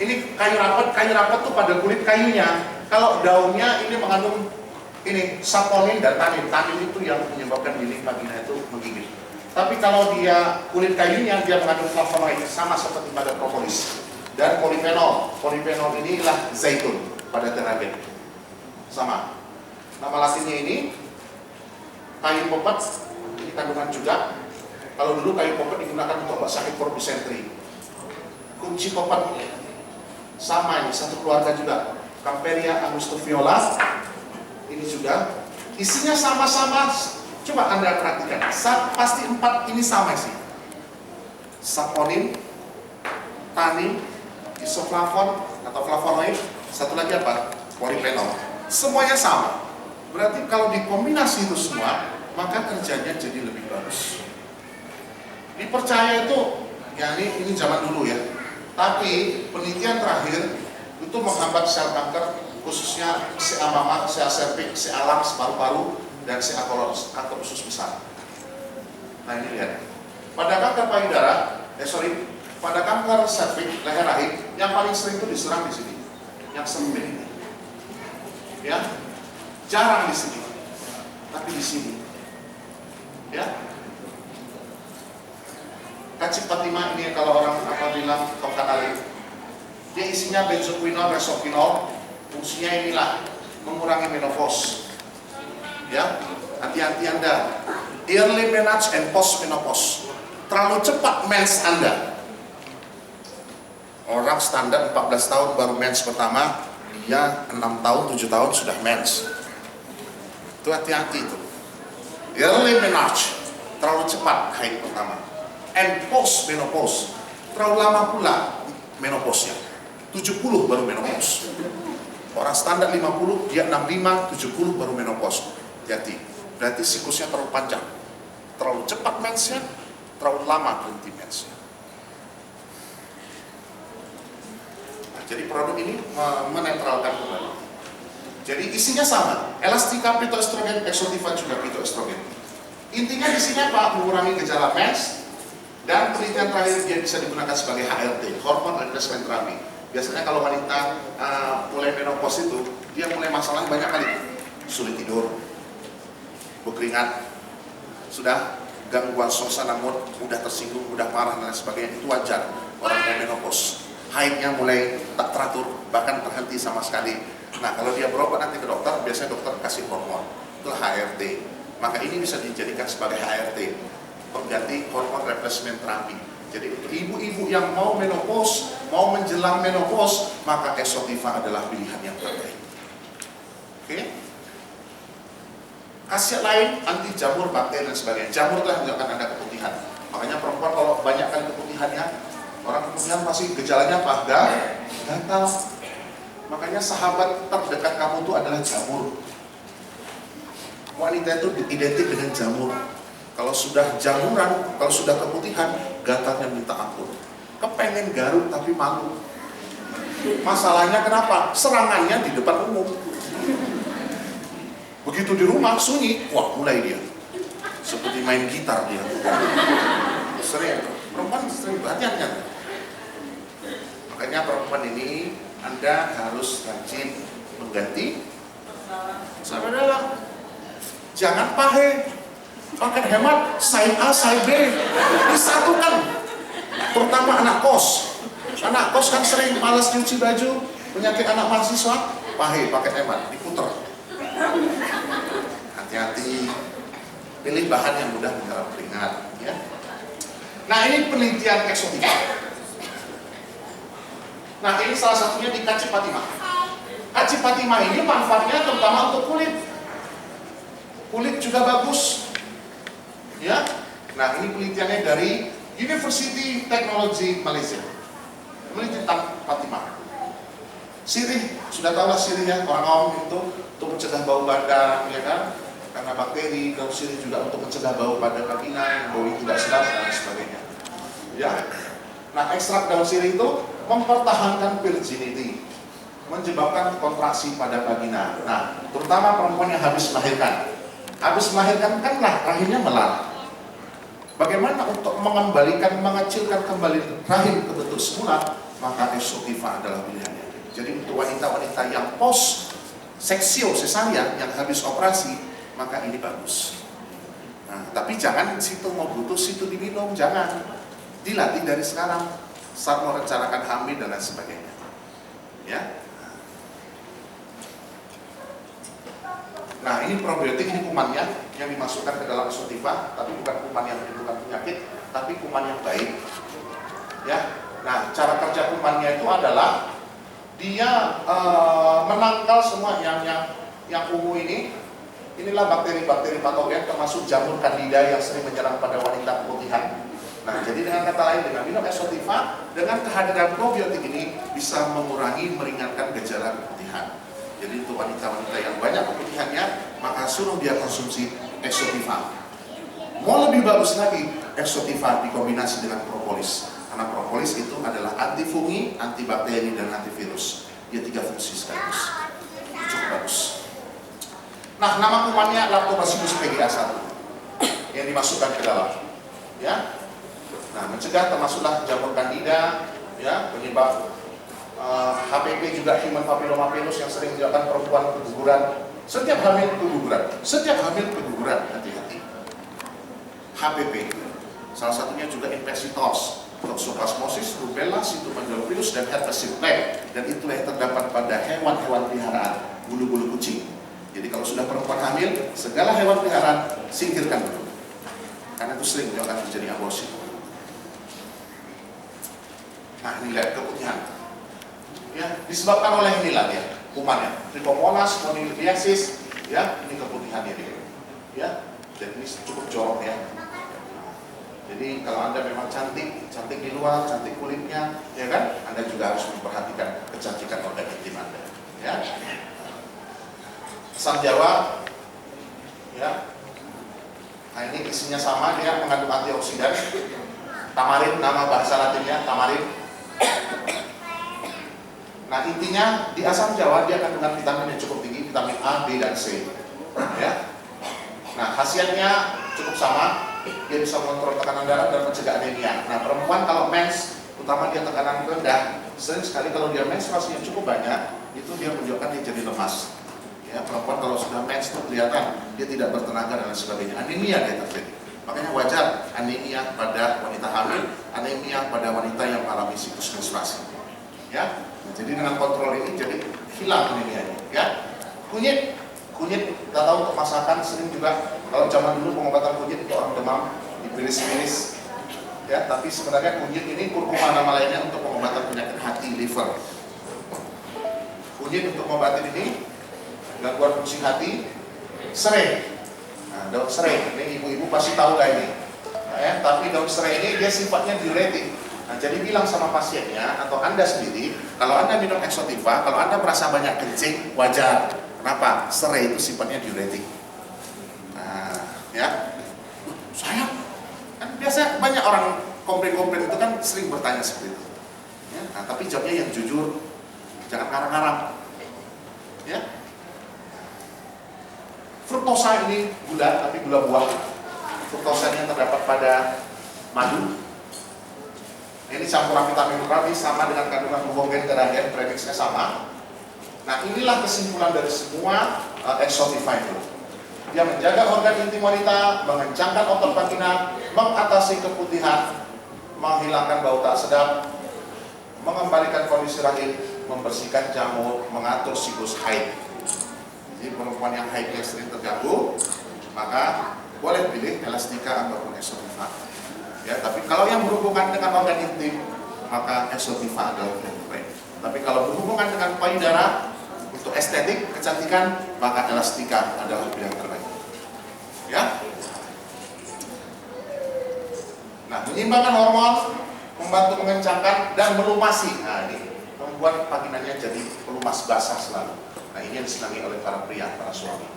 Ini kayu rapat tuh pada kulit kayunya. Kalau daunnya ini mengandung ini saponin dan tanin. Tanin itu yang menyebabkan dinding vagina itu menggigit. Tapi kalau dia kulit kayunya dia mengandung flavonoid sama seperti pada propolis dan polifenol. Polifenol inilah zaitun pada teragen. Sama. Nama latinnya ini kayu popet. Ini kandungan juga. Kalau dulu kayu popet digunakan untuk sakit probosentri. Kunci popet sama ini satu keluarga juga. Camperia angustifiola. Ini juga isinya sama-sama. Coba Anda perhatikan, pasti 4 ini sama sih. Saponin, tanin, isoflavon atau flavonoid, satu lagi apa? Polifenol. Semuanya sama. Berarti kalau dikombinasi itu semua, maka kerjanya jadi lebih bagus. Dipercaya itu, ya ini zaman dulu ya. Tapi penelitian terakhir itu menghambat sel kanker, khususnya CA mama, CA cervix, CA lams, paru-paru, dan CA kolon, kanker usus besar. Nah ini lihat, pada kanker payudara, pada kanker cervix, leher rahim, yang paling sering itu diserang di sini, yang sempit ini. Ya, jarang di sini, tapi di sini. Ya, Kacip Fatima ini kalau orang apa bilang tongkat alit, dia isinya benzoquinol, resoquinol. Fungsinya inilah mengurangi menopause. Ya, hati-hati Anda. Early menarche and post menopause. Terlalu cepat mens Anda. Orang standar 14 tahun baru mens pertama, dia 6 tahun, 7 tahun sudah mens. Itu hati-hati itu. Early menarche, terlalu cepat haid pertama. And post menopause, terlalu lama pula menopause-nya. 70 baru menopause. Orang standar 50, dia 65, 70 baru menopause. Jadi, berarti siklusnya terlalu panjang. Terlalu cepat mensnya, terlalu lama berhenti mensnya. Nah, jadi produk ini menetralkan kembali. Jadi isinya sama, elastika, phytoestrogen, exotifa juga phytoestrogen. Intinya di sini apa? Mengurangi gejala mens, dan penelitian terakhir dia bisa digunakan sebagai HRT, hormone replacement therapy. Biasanya kalau wanita mulai menopause itu, dia mulai masalah banyak kali. Sulit tidur, berkeringat, sudah gangguan suasana mood, mudah tersinggung, mudah marah dan lain sebagainya. Itu wajar orang yang menopause. haidnya mulai tak teratur, bahkan terhenti sama sekali. Nah, kalau dia berobat nanti ke dokter, biasanya dokter kasih hormon, itulah HRT. Maka ini bisa dijadikan sebagai HRT, pengganti hormon replacement terapi. Jadi untuk ibu-ibu yang mau menopause, mau menjelang menopause, maka Exotiva adalah pilihan yang terbaik. Oke? Khasiat lain, anti jamur, bakteri dan sebagainya. Jamur itu menyebabkan Anda keputihan. Makanya perempuan kalau banyak kali keputihannya, orang keputihan pasti gejalanya apa? Gatal. Makanya sahabat terdekat kamu itu adalah jamur. Wanita itu identik dengan jamur. Kalau sudah jamuran, kalau sudah keputihan, gatalnya minta ampun. Kepengen garuk tapi malu. Masalahnya kenapa? Serangannya di depan umum. Begitu di rumah sunyi, wah mulai dia. Seperti main gitar dia. Sering, perempuan sering banyak. Makanya perempuan ini Anda harus rajin mengganti sama dalam. Jangan pakai hemat, side A, side B, disatukan. Terutama anak kos. Anak kos kan sering malas nyuci baju, penyakit anak mahasiswa, pakai hemat, diputer. Hati-hati, pilih bahan yang mudah menyerap keringat. Ya. Nah ini penelitian Exotiva. Nah ini salah satunya di Kacip Fatimah. Kacip Fatimah ini manfaatnya terutama untuk kulit. Kulit juga bagus. Ya. Nah ini penelitiannya dari University Technology Malaysia. Penelitian Fatimah. Sirih, sudah tahu lah sirih ya, orang awam itu untuk mencegah bau badan, ya kan? Karena bakteri, daun sirih juga untuk mencegah bau pada vagina yang bau tidak sedap dan sebagainya. Ya. Nah, ekstrak daun sirih itu mempertahankan virginity, menyebabkan kontraksi pada vagina. Nah, terutama perempuan yang habis melahirkan. Habis melahirkan kan rahimnya melar. Bagaimana untuk mengembalikan, mengecilkan kembali rahim ke bentuk semula? Maka Exotiva adalah pilihannya. Jadi untuk wanita-wanita yang post seksio sesarian yang habis operasi, maka ini bagus. Nah, tapi jangan situ mau butuh situ diminum, jangan. Dilatih dari sekarang saat merencanakan hamil dan lain sebagainya. Ya. Nah, ini probiotik, ini kumannya yang dimasukkan ke dalam Exotiva, tapi bukan kuman yang menimbulkan penyakit, tapi kuman yang baik. Ya. Nah, cara kerja kumannya itu adalah dia menangkal semua yang ungu ini. Inilah bakteri-bakteri patogen termasuk jamur candida yang sering menyerang pada wanita keputihan. Nah, jadi dengan kata lain, dengan minum Exotiva, dengan kehadiran probiotik ini bisa mengurangi, meringankan gejala keputihan. Jadi untuk wanita-wanita yang banyak keputihannya, maka suruh dia konsumsi Exotiva. Mau lebih bagus lagi, Exotiva dikombinasi dengan propolis. Karena propolis itu adalah antifungi, antibakteri, dan antivirus. Dia 3 fungsi sekaligus. Cukup bagus. Nah, nama kumannya Lactobacillus PGA1 yang dimasukkan ke dalam. Ya. Nah, mencegah termasuklah jamur candida, ya, penyebab HPV juga human papilloma virus yang sering menyebabkan perempuan keguguran. Setiap hamil keguguran, hati-hati. HPV, salah satunya juga infeksi TOS, toxoplasmosis, rubella, cytomegalovirus, dan herpes simplex. Dan itulah yang terdapat pada hewan-hewan peliharaan, bulu-bulu kucing. Jadi kalau sudah perempuan hamil, segala hewan peliharaan singkirkan dulu, karena itu sering menyebabkan terjadi aborsi. Nah, ini lihat keputihan. Ya, disebabkan oleh inilah dia, kumannya, Trichomonas, moniliasis, ya, ini keputihannya dia. Ya, dan ini cukup jorok ya. Jadi kalau Anda memang cantik di luar, cantik kulitnya, ya kan? Anda juga harus memperhatikan kecantikan organ intim Anda. Ya. Asam Jawa, ya. Nah ini isinya sama, dia mengandung antioksidan. Tamarin, nama bahasa latinnya tamarin. Nah intinya di asam Jawa dia kandungan vitamin yang cukup tinggi, vitamin A, B, dan C. Ya. Nah khasiatnya cukup sama. Dia bisa mengontrol tekanan darah dan mencegah anemia. Nah perempuan kalau mens, terutama dia tekanan rendah, sering sekali kalau dia menstruasinya cukup banyak, itu dia menunjukkan dia jadi lemas. Ya, perempuan kalau sudah mens itu kelihatan dia tidak bertenaga dan lain sebagainya. Anemia dia terjadi. Makanya wajar anemia pada wanita hamil, anemia pada wanita yang mengalami siklus menstruasi. Ya. Nah, jadi dengan kontrol ini jadi hilang anemianya. Ya. Kunyit kita tahu untuk masakan sering juga kalau zaman dulu pengobatan kunyit untuk orang demam dibiris-biris. Ya, tapi sebenarnya kunyit ini kurkuma nama lainnya untuk pengobatan penyakit hati, liver. Kunyit untuk mengobati ini gangguan fungsi hati, serai. Nah, daun serai ini ibu-ibu pasti tahu gak ini. Nah, ya, tapi daun serai ini dia sifatnya diuretik. Nah, jadi bilang sama pasiennya atau Anda sendiri, kalau Anda minum Exotiva, kalau Anda merasa banyak kencing, wajar. Kenapa? Serai itu sifatnya diuretik. Nah, ya. Sayang. Kan biasa banyak orang komplain-komplain itu kan sering bertanya seperti itu. Ya, nah, tapi jawabnya yang jujur, jangan ngarang-ngarang. Ya. Fruktosa ini gula, tapi gula buah. Fruktosanya terdapat pada madu. Ini campuran vitamin mineral sama dengan kandungan glukogen terakhir, prediksinya sama. Nah, inilah kesimpulan dari semua Exotiva itu. Dia menjaga organ intim wanita, mengencangkan otot vagina, mengatasi keputihan, menghilangkan bau tak sedap, mengembalikan kondisi rahim, membersihkan jamur, mengatur siklus haid. Jadi perempuan yang haidnya sering terganggu, maka boleh pilih Elastica ataupun Exotiva. Ya, tapi kalau yang berhubungan dengan organ intim, maka Exotiva adalah yang terbaik. Tapi kalau berhubungan dengan payudara, untuk estetik, kecantikan, maka Elastica adalah pilihan terbaik. Ya. Nah, menyeimbangkan hormon, membantu mengencangkan dan melumasi. Nah, ini membuat vaginanya jadi pelumas basah selalu. Nah, ini yang disenangi oleh para pria, para suami.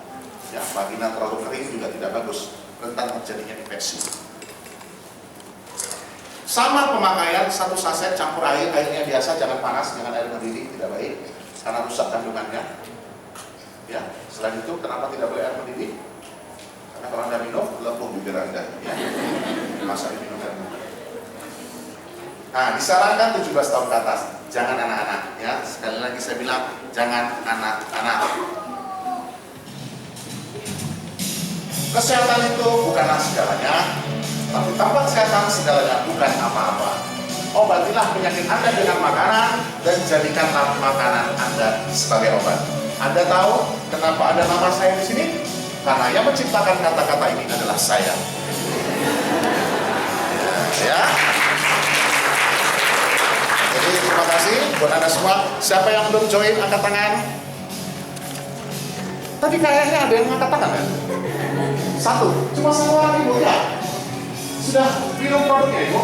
Ya, vagina terlalu kering juga tidak bagus, rentan terjadinya infeksi. Sama pemakaian, 1 saset campur air, airnya biasa, jangan panas, jangan air mendidih, tidak baik karena rusak kandungannya. Ya, selain itu kenapa tidak boleh air mendidih? Karena kalau Anda minum, lempuh bibir Anda. Ya, masa diminum air mendidih. Nah, disarankan 17 tahun ke atas, jangan anak-anak. Ya, sekali lagi saya bilang, jangan anak-anak. Kesehatan itu bukanlah segalanya, tapi tanpa kesehatan segalanya bukan apa-apa. Obatilah penyakit Anda dengan makanan dan jadikanlah makanan Anda sebagai obat. Anda tahu kenapa ada nama saya di sini? Karena yang menciptakan kata-kata ini adalah saya. Ya. Jadi terima kasih buat Anda semua. Siapa yang belum join angkat tangan? Tadi kayaknya ada yang angkat tangan kan? 1, cuma 1 orang ibu ya. Sudah minum produknya ibu?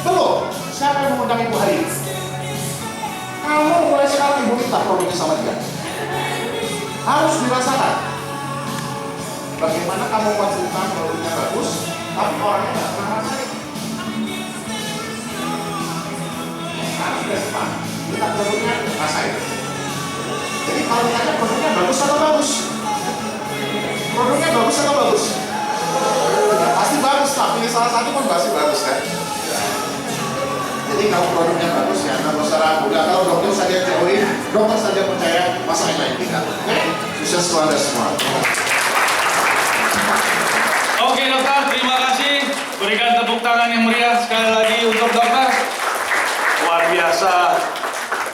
Belum? Siapa yang mengundang ibu hari ini? Kamu mulai sekarang ibu minta produknya sama dia. Harus dirasakan. Bagaimana kamu menceritakan produknya bagus, tapi orangnya nggak pernah rasain. Harus dirasakan. Minta produknya rasain. Jadi kalau ditanya produknya bagus atau bagus? Produknya bagus atau bagus? Ya, pasti bagus lah, pilih salah satu pun pasti bagus kan. Jadi kalau produknya bagus ya, nggak usah ragu. Kalau dokter saja jauhin, dokter saja percaya, masa yang lain tidak. Oke, sukses untuk Anda semua. Oke dokter, terima kasih. Berikan tepuk tangan yang meriah sekali lagi untuk dokter. Luar biasa.